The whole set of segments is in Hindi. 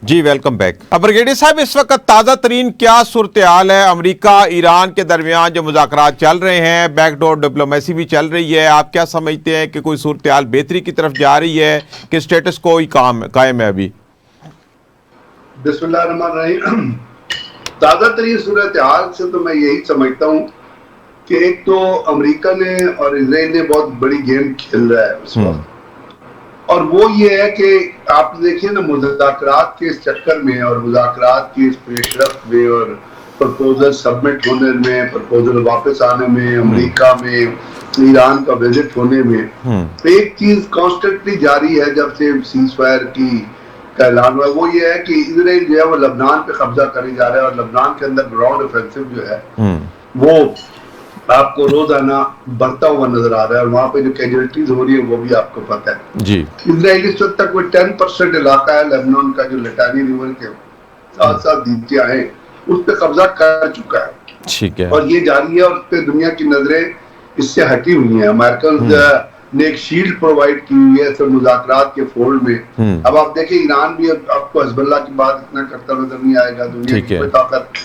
जी वेलकम बैक। ब्रिगेडियर साहब, इस वक्त ताज़ा तरीन क्या सूरत हाल है? अमेरिका ईरान के दरमियान जो मुज़ाकरात चल रहे हैं, बैकडोर डिप्लोमेसी भी चल रही है, आप क्या समझते हैं कि कोई सूरत हाल बेहतरी की तरफ जा रही है कि स्टेटस को ही कायम है अभी? बिस्मिल्लाहिर्रहमानिर्रहीम। ताज़ा तरीन सूरत हाल से तो मैं यही समझता हूँ कि एक तो अमेरिका ने और इसराइल ने बहुत बड़ी गेम खेल रहा है उस वक्त, और वो ये है कि आप देखिए ना, मुज़ाकरात के इस चक्कर में और मुज़ाकरात की इस पेशरफ्त में और प्रपोजल सबमिट होने में, प्रपोजल वापस आने में, अमेरिका में ईरान का विजिट होने में, तो एक चीज कॉन्स्टेंटली जारी है जब से सीज फायर का ऐलान हुआ, वो ये है कि इसराइल जो है वो लबनान पे कब्जा करे जा रहा है, और लबनान के अंदर ग्राउंड ऑफेंसिव जो है वो आपको रोजाना बढ़ता हुआ नजर आ रहा है, और वहां पे जो कैजुअलिटीज हो रही है वो भी आपको पता है जी। इसराइल इस वक्त तक कोई 10% इलाका है लेबनान का जो लिटानी रिवर के साथ साथ नीचे आए उस पर कब्जा कर चुका है, ठीक है, और ये जारी है, और उस पर दुनिया की नजरें इससे हटी हुई हैं। अमेरिकन ने एक शील्ड प्रोवाइड की हुई है सब मुज़ाकरात के फोल्ड में। अब आप देखें, ईरान भी आपको हिज़्बुल्लाह की बात इतना करता नजर नहीं आएगा, दुनिया की कोई ताकत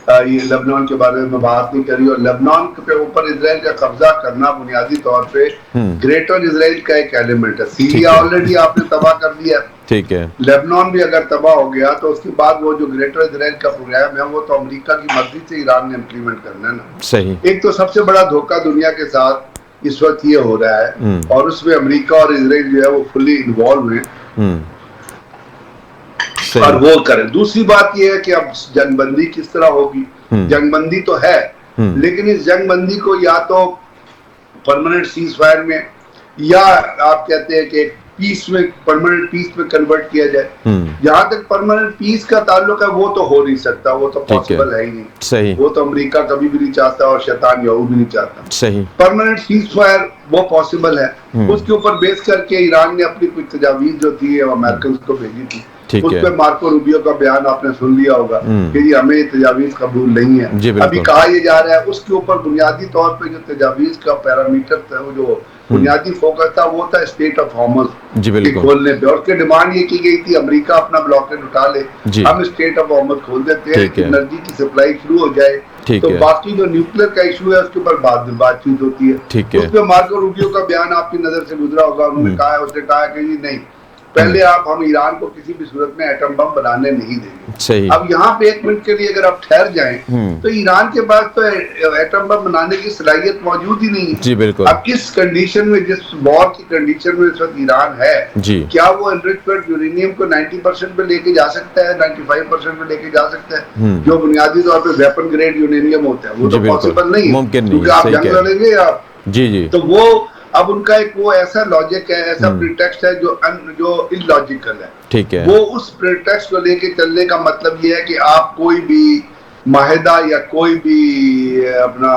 ये लेबनान के बारे में बात नहीं करी, और लेबनान के ऊपर इजराइल का कब्जा करना बुनियादी तौर पे ग्रेटर इजराइल का एक एलिमेंट है। सीरिया ऑलरेडी आपने तबाह कर दिया, ठीक है, लेबनान भी अगर तबाह हो गया तो उसके बाद वो जो ग्रेटर इजराइल का प्रोग्राम है वो तो अमेरिका की मर्जी से ईरान ने इम्प्लीमेंट करना है ना। सही। एक तो सबसे बड़ा धोखा दुनिया के साथ इस वक्त ये हो रहा है, और उसमें अमेरिका और इजराइल जो है वो फुली इन्वॉल्व है और वो करें। दूसरी बात यह है कि अब जंगबंदी किस तरह होगी। जंगबंदी तो है, लेकिन इस जंगबंदी को या तो परमानेंट सीज फायर में, या आप कहते हैं कि पीस में, परमानेंट पीस में कन्वर्ट किया जाए। जहां तक परमानेंट पीस का ताल्लुक है वो तो हो नहीं सकता, वो तो पॉसिबल है ही नहीं। सही। वो तो अमेरिका कभी भी नहीं चाहता और शैतान यहू भी नहीं चाहता। सही। परमानेंट सीज फायर वो पॉसिबल है, उसके ऊपर बेस करके ईरान ने अपनी कुछ तजावीज जो थी वो अमेरिकन को भेजी थी। उस पे मार्को रूबियो का बयान आपने सुन लिया होगा कि जी हमें तजावीज कबूल नहीं है। अभी कहा यह जा रहा है उसके ऊपर बुनियादी तौर पे जो तजावीज का पैरामीटर था, वो जो बुनियादी फोकस था वो था स्टेट ऑफ हॉर्मुज़ के खोलने पे, और उसकी डिमांड ये की गई थी अमेरिका अपना ब्लॉकेड उठा ले, हम स्टेट ऑफ हॉर्मुज़ खोल देते हैं, एनर्जी की सप्लाई शुरू हो जाए, तो बाकी जो न्यूक्लियर का इशू है उसके ऊपर बातचीत होती है। उस पर मार्को रूबियो का बयान आपकी नजर से गुजरा होगा, उन्होंने कहा, उसने कहा कि जी नहीं, पहले हम ईरान को किसी भी सूरत में एटम बम बनाने नहीं देंगे। सही। अब यहाँ पे एक मिनट के लिए अगर आप ठहर जाएं तो ईरान के पास तो एटम बम बनाने की सलाहियत मौजूद ही नहीं है। जी बिल्कुल। अब इस कंडीशन में, जिस वॉर की कंडीशन में इस वक्त ईरान है, क्या वो एनरिचमेंट यूरेनियम को 90% पे लेके जा सकता है, 95% पे लेके जा सकता है, जो बुनियादी तौर पे वेपन ग्रेड यूरेनियम होता है? वो तो पॉसिबल नहीं है, क्योंकि आप जंग लड़ेंगे आप। जी। तो वो अब उनका एक वो ऐसा लॉजिक है, ऐसा प्रीटेक्स्ट है जो इलॉजिकल है। ठीक है। वो उस प्रीटेक्स्ट को लेके चलने का मतलब ये है कि आप कोई भी माहिदा या कोई भी अपना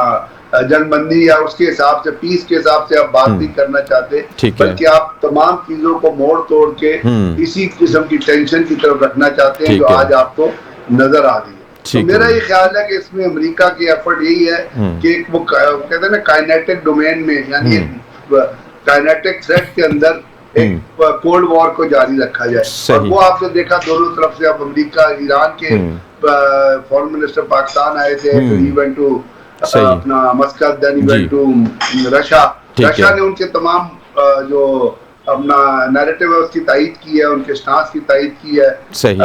जंगबंदी या उसके हिसाब से, पीस के हिसाब से आप बात नहीं करना चाहते, बल्कि आप तमाम चीजों को मोड़ तोड़ के इसी किस्म की टेंशन की तरफ रखना चाहते हैं जो आज आपको नजर आ रही है। तो मेरा ये ख्याल है कि इसमें अमेरिका की एफर्ट यही है कि वो कहते हैं ना काइनेटिक डोमेन में, यानी काइनेटिक थ्रेट के अंदर एक कोल्ड वॉर को जारी रखा जाए, और वो आपने देखा दोनों तरफ से। अब अमेरिका, ईरान के फॉरेन मिनिस्टर पाकिस्तान आए थे, फिर ही वेंट टू अपना Muscat, then he went to Russia ने उनके तमाम जो अपना नैरेटिव है उसकी तायीद की है, उनके स्टांस की तायीद की है,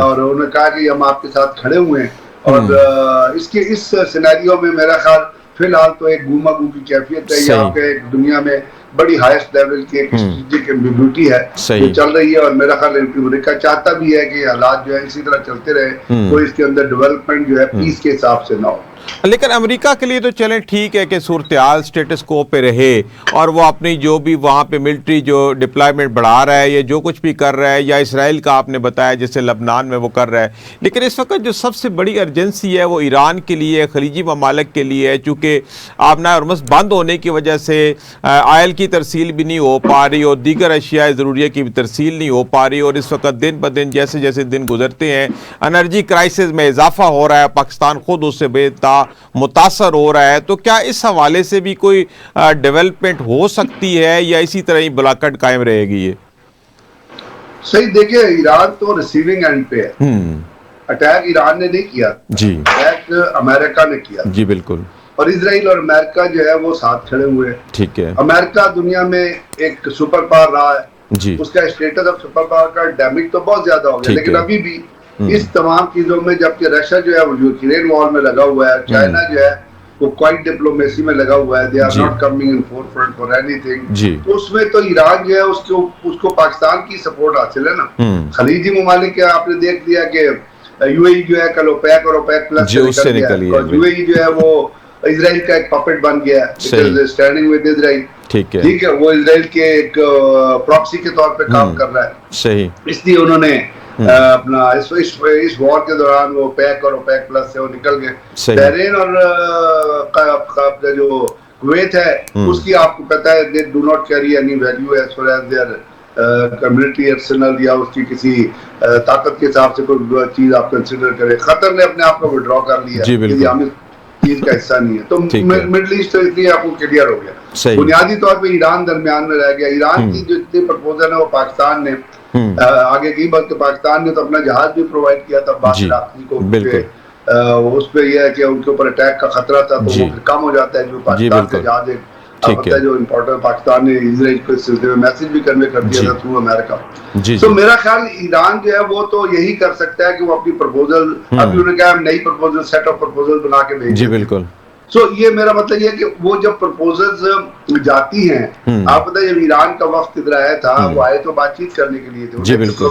और उन्होंने कहा कि हम आपके साथ खड़े हुए हैं। और इसके इस सिनेरियो में मेरा ख्याल फिलहाल तो एक गूमागू की कैफियत है यहाँ पे, एक दुनिया में बड़ी हाईएस्ट लेवल की एक स्ट्रेटेजिक एम्बिग्यूटी है जो चल रही है, और मेरा ख्याल अमेरिका चाहता भी है कि हालात जो है इसी तरह चलते रहे, तो इसके अंदर डेवलपमेंट जो है पीस के हिसाब से ना हो। लेकिन अमेरिका के लिए तो चलें ठीक है कि सूरत हाल स्टेटस को पे रहे, और वो अपनी जो भी वहाँ पे मिलिट्री जो डिप्लॉयमेंट बढ़ा रहा है या जो कुछ भी कर रहा है, या इसराइल का आपने बताया जैसे लबनान में वो कर रहा है, लेकिन इस वक्त जो सबसे बड़ी अर्जेंसी है वो ईरान के लिए, खलीजी ममालिक के लिए है, चूँकि आपना हॉर्मुज़ बंद होने की वजह से आयल की तरसील भी नहीं हो पा रही और दीगर अशिया ज़रूरिया की भी तरसील नहीं हो पा रही, और इस वक्त दिन ब दिन जैसे जैसे दिन गुजरते हैं एनर्जी क्राइसिस में इजाफा हो रहा है, पाकिस्तान खुद उससे बेता मुतासर हो रहा है। तो क्या इस हवाले से भी कोई डेवलपमेंट हो सकती है या इसी तरह ही ब्लॉकेट कायम रहेगी? ये सही देखिए, ईरान तो रिसीविंग एंड पे है। अटैक ईरान ने नहीं किया जी, अटैक अमेरिका ने किया जी बिल्कुल, और इसराइल और अमेरिका जो है वो साथ खड़े हुए हैं। ठीक है, अमेरिका दुनिया में एक सुपर पावर रहा है, जी, उसका स्टेटस ऑफ सुपर पावर का डैमेज तो बहुत ज्यादा हो गया, ठीक लेकिन है। अभी भी इस तमाम चीजों में, जबकि रशिया जो है वो यूक्रेन वॉर में लगा हुआ है, चाइना जो है वो क्वाइट डिप्लोमेसी में लगा हुआ है, दे आर जी। Not coming in forefront for anything. जी, तो उसमें तो ईरान जो है उसको पाकिस्तान की सपोर्ट हासिल है ना। खलीजी ममालिक के आपने देख लिया कि यूएई जो है कल ओपेक और ओपेक प्लस जी, उससे निकल गया, और यूएई जो है वो इजराइल का एक पपेट बन गया है, स्टैंडिंग विद इजराइल। ठीक है, ठीक है, वो इजराइल के एक प्रॉक्सी के तौर पे काम कर रहा है, सही, इसलिए उन्होंने अपना इस वॉर के दौरान वो ओपेक और ओपेक प्लस से वो निकल गए। बहरीन और अपना जो कुवैत है उसकी आपको पता है they do not carry any value as far as their community arsenal या उसकी किसी ताकत के हिसाब से कोई चीज आप कंसिडर करें। कतर ने अपने आप को विड्रॉ कर लिया, यदि हम इस चीज का हिस्सा नहीं है तो मिडिल ईस्ट तो इसलिए आपको क्लियर हो गया। बुनियादी तौर पे ईरान दरमियान में रह गया। ईरान की जो इतनी प्रपोजल है वो पाकिस्तान ने आगे की, बल्कि पाकिस्तान ने तो अपना जहाज भी प्रोवाइड किया था बाकी को, उस पे यह है कि उनके ऊपर अटैक का खतरा था, तो वो फिर कम हो जाता है जो पाकिस्तान का जहाज एक जो इम्पोर्टेंट पाकिस्तान ने इजराइल को इस सिलसिले में मैसेज भी कन्वे कर दिया था थ्रू अमेरिका। तो मेरा ख्याल ईरान जो है वो तो यही कर सकता है कि वो अपनी प्रपोजल, अभी उन्होंने कहा हम नई प्रपोजल सेट ऑफ प्रपोजल बना के भेजें। जी बिल्कुल। सो ये मेरा मतलब ये है कि वो जब प्रपोजल्स जाती हैं, आप पता है जब ईरान का वक्त इधर आया था वो आए तो बातचीत करने के लिए थे, जी बिल्कुल,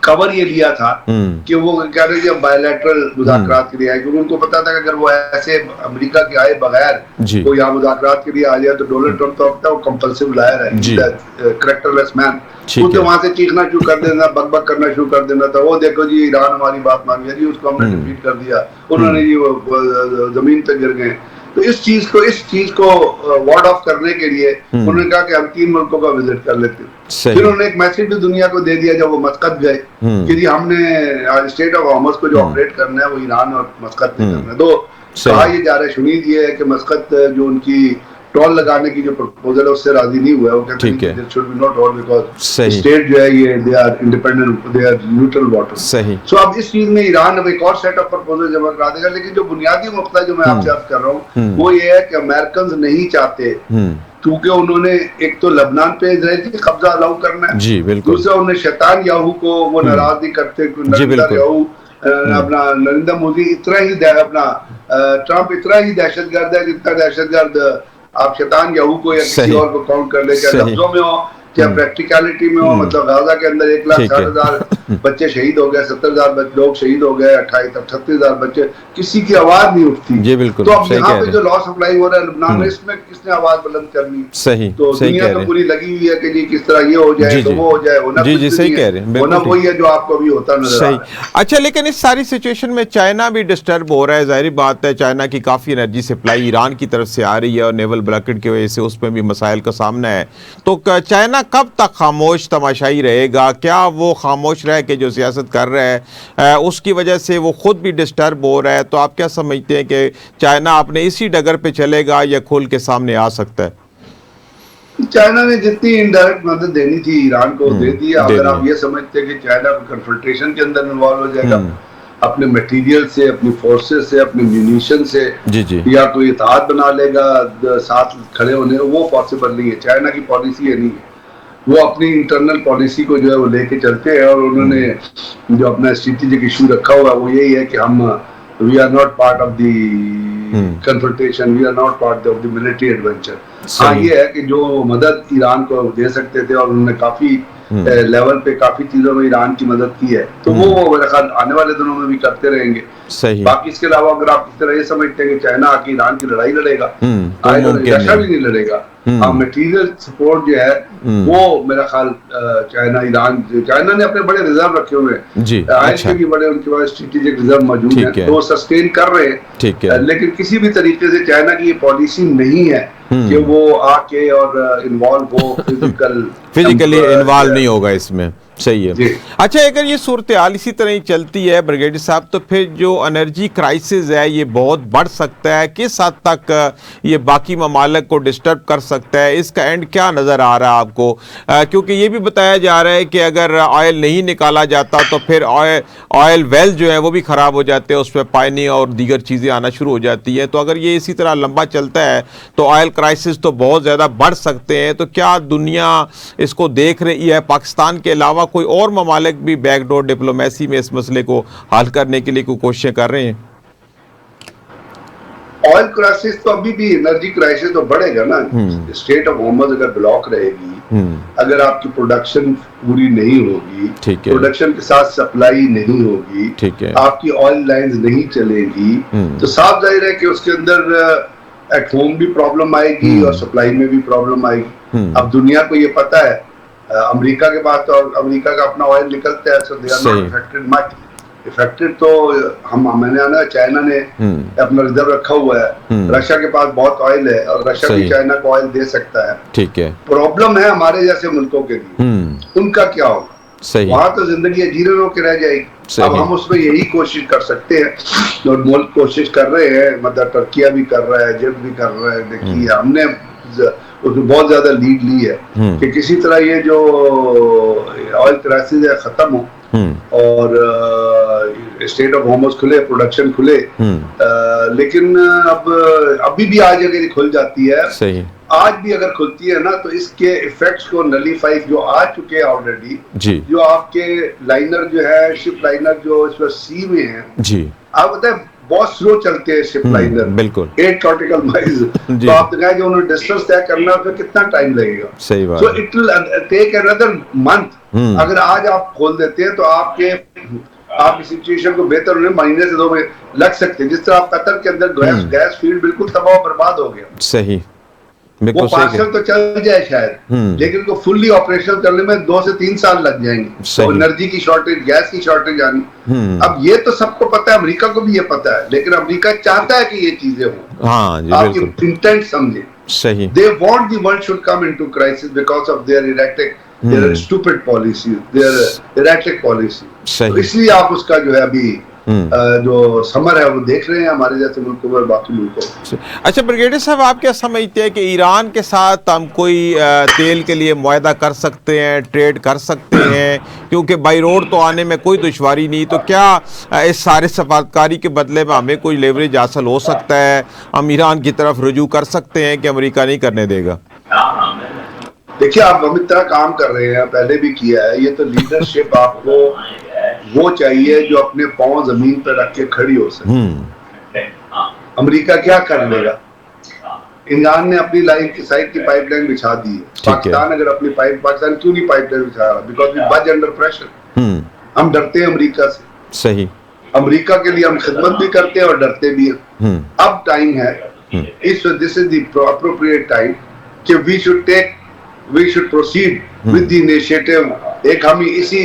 कवर ये लिया था कि वो कह रहे थे बायलैटरल मुज़ाकरात के लिए आए, क्योंकि उनको पता था कि अगर वो ऐसे अमेरिका के आए बगैर वो यहाँ मुज़ाकरात के लिए आ जाए तो डोनाल्ड ट्रम्प तो अब तक वो कंपल्सिव लायर है, कैरेक्टरलेस मैन, उसके वहां से चीखना शुरू कर देना, बकबक करना शुरू कर देना था, वो देखो जी ईरान हमारी बात मान गया जी, उसको हमने डिफीट कर दिया, उन्होंने जी वो जमीन पे गिर गए। तो इस चीज को वार्ड ऑफ करने के लिए उन्होंने कहा कि हम 3 मुल्कों का विजिट कर लेते हैं। फिर उन्होंने एक मैसेज भी दुनिया को दे दिया जब वो मस्कत गए कि जी हमने स्टेट ऑफ हॉर्मस को जो ऑपरेट करना है वो ईरान और मस्कत में करना है। तो कहा ये जा रहा है, शुनीद ये है कि मस्कत जो उनकी टोल लगाने की जो प्रपोजल है उससे राजी नहीं हुआ है, वो कहते हैं there should be no toll because state जो है ये they are independent, they are neutral water. सही। सो अब इस चीज में ईरान अब एक और सेट ऑफ प्रपोजल जमा करा देगा, लेकिन जो बुनियादी नुकता जो मैं आपसे अर्ज कर रहा हूँ वो ये है कि अमेरिकन नहीं चाहते, क्योंकि उन्होंने एक तो लबनान पे इजराइल की कब्जा अलाउ करना है, जी बिल्कुल, दूसरा उन्हें शैतान याहू को वो नाराज नहीं करते, अपना नरेंद्र मोदी इतना ही अपना ट्रम्प इतना ही दहशतगर्द है जितना दहशतगर्द आप शैतान याहू को या किसी और को काउंट कर ले, चाहे लफ्जों में हो चाहे प्रैक्टिकलिटी में हो। मतलब गाजा के अंदर 1,60,000 बच्चे शहीद हो गए, 70,000 लोग शहीद हो गए, 38,000 बच्चे, किसी की आवाज नहीं उठती। जी बिल्कुल। तो अब यहाँ पे जो लॉ सप्लाई हो रहा है लबनान में, इसमें किसने आवाज बुलंद करनी? सही, तो दुनिया तो पूरी लगी हुई है कि जी किस तरह ये हो जाए तो वो हो जाए, होना जी जी सही कह रहे हैं, होना वही है जो आपको अभी होता नजर आ रहा है। अच्छा, लेकिन इस सारी सिचुएशन में चाइना भी डिस्टर्ब हो रहा है, जाहिर बात है चाइना की काफ़ी एनर्जी सप्लाई ईरान की तरफ से आ रही है और नेवल ब्लॉकेड की वजह से उसमें भी मसाइल का सामना है। तो चाइना कब तक खामोश तमाशाई रहेगा? क्या वो खामोश रह के जो सियासत कर रहा है उसकी वजह से वो खुद भी डिस्टर्ब हो रहा है? तो आप क्या समझते हैं कि चाइना अपने इसी डगर पे चलेगा या खुल के सामने आ सकता है? चाइना ने जितनी इनडायरेक्ट मदद देनी थी ईरान को दे दी। अगर आप ये समझते हैं कि चाइना कन्फ्रंटेशन के अंदर इन्वॉल्व हो जाएगा अपने मटेरियल से, अपनी फोर्सेस से, अपने म्यूनिशन से, जी। या कोई इत्तेहाद बना लेगा साथ खड़े होने, वो पॉसिबल नहीं है। चाइना की पॉलिसी ये नहीं है, वो अपनी इंटरनल पॉलिसी को जो है वो लेके चलते हैं और उन्होंने जो अपना स्ट्रेटेजिक इशू रखा हुआ है वो यही है कि हम we are not part of the confrontation, we are not part of the military adventure. हाँ ये है कि जो मदद ईरान को दे सकते थे और उन्होंने काफी लेवल पे काफी चीजों में ईरान की मदद की है, तो वो मेरे ख्याल आने वाले दिनों में भी करते रहेंगे। सही। बाकी इसके अलावा अगर आप इस तरह ये समझते हैं कि चाइना आके ईरान की लड़ाई लड़ेगा, रशिया भी नहीं लड़ेगा। हाँ, मटेरियल सपोर्ट जो है वो मेरा ख्याल चाइना ने अपने बड़े रिजर्व रखे हुए हैं, आयश के भी बड़े उनके पास स्ट्रेटेजिक रिजर्व मौजूद हैं, तो वो सस्टेन कर रहे हैं। लेकिन किसी भी तरीके से चाइना की ये पॉलिसी नहीं है कि वो आके और इन्वॉल्व हो फिजिकली इन्वॉल्व नहीं होगा इसमें। सही है। जी। अच्छा, अगर ये सूरत हाल इसी तरह ही चलती है ब्रिगेडियर साहब, तो फिर जो एनर्जी क्राइसिस है ये बहुत बढ़ सकता है, किस हद तक ये बाकी ममालिक को डिस्टर्ब कर सकता है, इसका एंड क्या नज़र आ रहा है आपको? क्योंकि ये भी बताया जा रहा है कि अगर ऑयल नहीं निकाला जाता तो फिर ऑयल वेल जो है वो भी ख़राब हो जाते हैं, उसमें पानी और दीगर चीज़ें आना शुरू हो जाती है। तो अगर ये इसी तरह लंबा चलता है तो ऑयल क्राइसिस तो बहुत ज़्यादा बढ़ सकते हैं। तो क्या दुनिया इसको देख रही है? पाकिस्तान के अलावा कोई और ममालिक भी बैकडोर डिप्लोमेसी में इस मसले को हल करने के लिए कोई कोशिशें कर रहे हैं? ऑयल क्राइसिस तो अभी भी, एनर्जी क्राइसिस तो बढ़ेगा ना। स्टेट ऑफ होर्मुज अगर ब्लॉक रहेगी, अगर आपकी प्रोडक्शन पूरी नहीं होगी, प्रोडक्शन के साथ सप्लाई नहीं होगी, आपकी ऑयल लाइंस नहीं चलेगी, तो साफ जाहिर है कि उसके अंदर एट होम भी प्रॉब्लम आएगी और सप्लाई में भी प्रॉब्लम आएगी। अब दुनिया को ये पता है, अमेरिका के पास तो अमेरिका का अपना ऑयल निकलता है, so they are not affected much. Effected तो मैंने आना, चाइना ने अपना रिजर्व रखा हुआ है, रशिया के पास बहुत ऑयल है और रशिया भी चाइना को ऑयल दे सकता है। ठीक है, प्रॉब्लम है हमारे जैसे मुल्कों के लिए, उनका क्या होगा? वहां तो जिंदगी जीरो होकर रह जाएगी। अब हम उसमें यही कोशिश कर सकते हैं और मुल्क कोशिश कर रहे हैं, मतलब टर्किया भी कर रहा है, इजिप्ट भी कर रहा है। देखिए हमने उसमें बहुत ज्यादा लीड ली है कि किसी तरह ये जो ऑयल क्राइसिस है खत्म हो और स्टेट ऑफ होर्मुज खुले, प्रोडक्शन खुले। लेकिन अब अभी भी आज अगर खुल जाती है, सही, आज भी अगर खुलती है ना, तो इसके इफेक्ट्स को नलीफाई जो आ चुके हैं ऑलरेडी, जो आपके लाइनर जो है, शिप लाइनर जो इस वक्त सी में है जी, आप बताए बहुत स्लो चलते हैं शिप लाइनर, बिल्कुल 8 नॉटिकल माइल्स। तो आप कहा कि उन्होंने डिस्टेंस तय करना है, कितना टाइम लगेगा? सही बात। So it will take another month. अगर आज आप खोल देते हैं तो आपकी सिचुएशन को बेहतर होने महीने से 2 महीने लग सकते हैं। जिस तरह आप कतर के अंदर गैस फील्ड बिल्कुल तबाह बर्बाद हो गया। सही, वो पार्सल तो चल जाए शायद, लेकिन को फुल्ली ऑपरेशनल करने में 2 से 3 साल लग जाएंगे। तो एनर्जी की शॉर्टेज, गैस की शॉर्टेज आनी। अब ये तो सबको पता है, अमेरिका को भी ये पता है, लेकिन अमेरिका चाहता है कि ये चीजें हो। हाँ जी, आपकी इंटेंट समझे। सही, they want the world should come into crisis because of their erratic, their stupid policy, their erratic policy. इसलिए आप उसका जो है अभी जो समर है वो देख रहे हैं हमारे जैसे मुल्कों में, बाकी मुल्कों। अच्छा ब्रिगेडियर साहब, आप क्या समझते हैं कि ईरान के साथ हम कोई तेल के लिए मुआहदा कर सकते हैं, ट्रेड कर सकते हैं? क्योंकि बाई रोड तो आने में कोई दुश्वारी नहीं, तो क्या इस सारे सफारतकारी के बदले में हमें कोई लेवरेज हासिल हो सकता है? हम ईरान की तरफ रुजू कर सकते हैं कि अमेरिका नहीं करने देगा? देखिए, आप हम इतना काम कर रहे हैं, पहले भी किया है। ये तो लीडरशिप आपको वो चाहिए जो अपने पांव जमीन पर रख के खड़ी हो सके। अमेरिका क्या कर लेगा? ईरान ने अपनी लाइन की साइड की पाइपलाइन बिछा दी है। पाकिस्तान अगर अपनी पाकिस्तान क्यों नहीं पाइपलाइन बिछा रहा? बिकॉज वी बज अंडर प्रेशर। हम डरते हैं अमेरिका से। सही, अमेरिका के लिए हम खिदमत भी करते हैं और डरते भी हैं। अब टाइम है, this is the appropriate time कि we should proceed with the initiative. एक हम इसी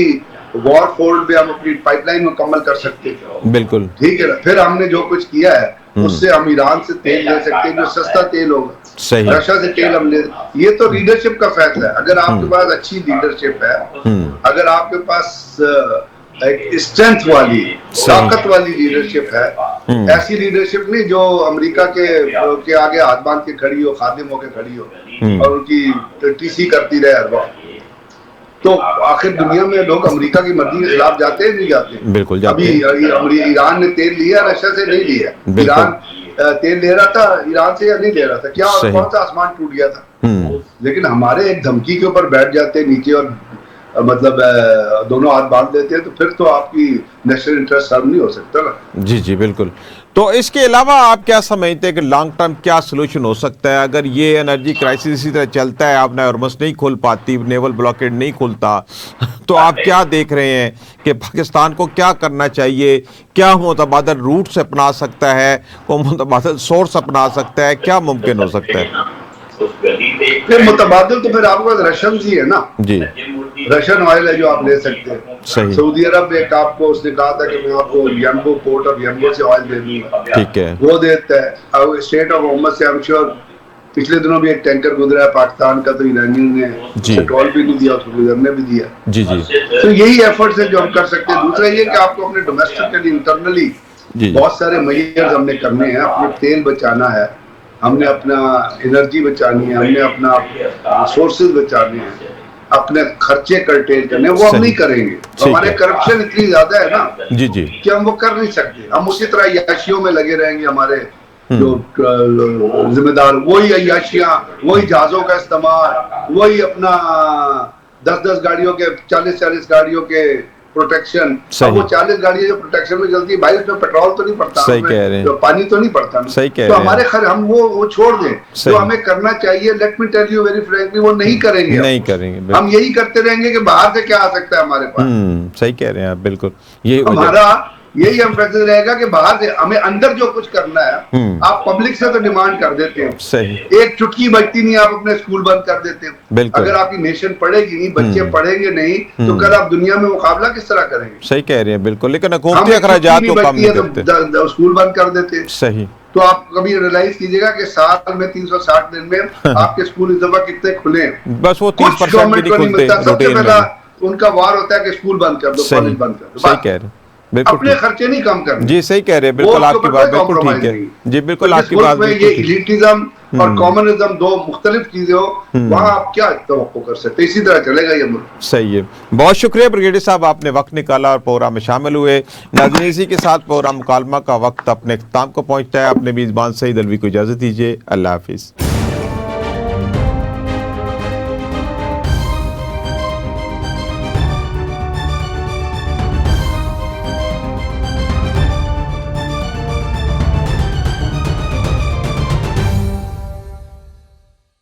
वॉर फोल्ड में हम अपनी पाइपलाइन मुकम्मल कर सकते हैं। बिल्कुल ठीक है ना। फिर हमने जो कुछ किया है उससे हम ईरान से तेल ले सकते हैं, जो सस्ता तेल होगा। सही, रशिया से तेल हम ले। ये तो लीडरशिप का फैसला है। अगर आपके पास अच्छी लीडरशिप है, अगर आपके पास एक स्ट्रेंथ वाली, ताकत वाली लीडरशिप है, ऐसी लीडरशिप नहीं जो अमेरिका के आगे हाथ बांध के खड़ी हो, खादिम होके खड़ी हो और उनकी टीसी करती रहे हर वक्त। तो आखिर दुनिया में लोग अमेरिका की मर्जी के खिलाफ जाते हैं, नहीं जाते? बिल्कुल जाते हैं। अभी ईरान ने तेल लिया, रशिया से नहीं लिया। ईरान तेल ले रहा था ईरान से या नहीं ले रहा था? क्या कौन सा आसमान टूट गया था? लेकिन हमारे एक धमकी के ऊपर बैठ जाते नीचे और मतलब दोनों हाथ बांध देते हैं, तो फिर तो आपकी नेशनल इंटरेस्ट सर्व नहीं हो सकता ना। जी जी बिल्कुल। तो इसके अलावा आप क्या समझते हैं कि लॉन्ग टर्म क्या सोल्यूशन हो सकता है? अगर ये एनर्जी क्राइसिस इसी तरह चलता है, आप हॉर्मुज़ नहीं खोल पाती, नेवल ब्लॉकेड नहीं खुलता, तो आप क्या देख रहे हैं कि पाकिस्तान को क्या करना चाहिए? क्या मुतबादल रूट्स अपना सकता है, को मुतबादल सोर्स अपना सकता है? क्या मुमकिन हो सकता है? फिर मुतबादल तो फिर आपके पास रशियन ही है ना जी, रशियन ऑयल है जो आप ले सकते हैं। सऊदी अरब एक आपको उसने कहा था कि मैं आपको यम्बो, पोर्ट ऑफ यम्बो से ऑयल दे दूंगा, ठीक है, वो देता है। अब स्टेट ऑफ होर्मुज़ से आई एम श्योर पिछले दिनों भी एक टैंकर गुजरा है पाकिस्तान का, तो ईरानियों ने जी। पेट्रोल भी नहीं दिया, उसको गुजरने भी दिया। जी जी तो यही एफर्ट्स है जो हम कर सकते हैं। दूसरा ये कि आपको अपने डोमेस्टिकली इंटरनली जी बहुत सारे मेजर्स हमने करने हैं। अपने तेल बचाना है, हमने अपना एनर्जी बचानी है, हमने अपना सोर्सेज बचाने हैं, अपने खर्चे कर्टेल करने हैं, वो हम सही। नहीं करेंगे। ठीक तो हमारे है। करप्शन इतनी ज्यादा है ना जी जी कि हम वो कर नहीं सकते। हम उसी तरह अय्याशियों में लगे रहेंगे। हमारे जो जिम्मेदार वही अय्याशियां, वही जहाजों का इस्तेमाल, वही अपना 10-10 गाड़ियों के 40-40 गाड़ियों के प्रोटेक्शन। सही। अब वो 40 गाड़ियां जो प्रोटेक्शन में चलती है भाई, उसमें पेट्रोल तो नहीं पड़ता, सही कह रहे हैं। तो पानी तो नहीं पड़ता ना। सही कह तो रहे हैं। हमारे हम वो छोड़ दें सही। जो हमें करना चाहिए। Let me tell you very frankly, वो नहीं करेंगे। नहीं करेंगे, बिल्कुल। हम यही करते रहेंगे कि बाहर से क्या आ सकता है हमारे पास। सही कह रहे हैं आप, बिल्कुल यही वजह। हमारा यही एम्फेसिस रहेगा कि बाहर से हमें अंदर जो कुछ करना है, आप पब्लिक से तो डिमांड कर देते हो, सही। एक चुटकी बजती नहीं, आप अपने स्कूल बंद कर देते हो। बिल्कुल। अगर आपकी नेशन पढ़ेगी नहीं, बच्चे पढ़ेंगे नहीं, तो कल आप दुनिया में मुकाबला किस तरह करेंगे? सही कह रहे हैं, बिल्कुल। लेकिन हम हुकूमती एक अखराजात चुटकी को नहीं कम बजती नहीं है करते। तो स्कूल बंद कर देते हैं। सही। तो आप कभी रियलाइज कीजिएगा कि साल में 360 दिन में आपके स्कूल इस दफा कितने खुले हैं। बस वो कुछ 30% भी गवर्नमेंट को नहीं नहीं खुलते मिलता। सबसे रूटीन पहला में। उनका वार होता है कि स्कूल बंद कर दो, सही। कॉलेज बंद कर दो। सही बस। कह रहे हैं, बिल्कुल अपने ठीक। खर्चे नहीं कम करने। जी सही कह रहे हैं, वो बिल्कुल उसके आपकी ऊपर बात कोई बिल्कुल compromise ठीक है। नहीं। जी बिल्कुल तो जिस आपकी मुल्क बात में बिल्कुल ये ठीक। इलिटिज्म और कॉमनिज्म दो मुख्तलिफ चीजें हो, वहां आप क्या तवक्को कर सकते हैं? इसी तरह चलेगा ये मुल्क। सही है। बहुत शुक्रिया ब्रिगेडियर साहब, आपने वक्त निकाला और प्रोग्राम में शामिल हुए। नाज़रीन, इसी के साथ प्रोग्राम मुकालमा का वक्त अपने इख्तिताम को पहुंचता है। अपने मेज़बान सईद अलवी को इजाज़त दीजिए। अल्लाह हाफिज़।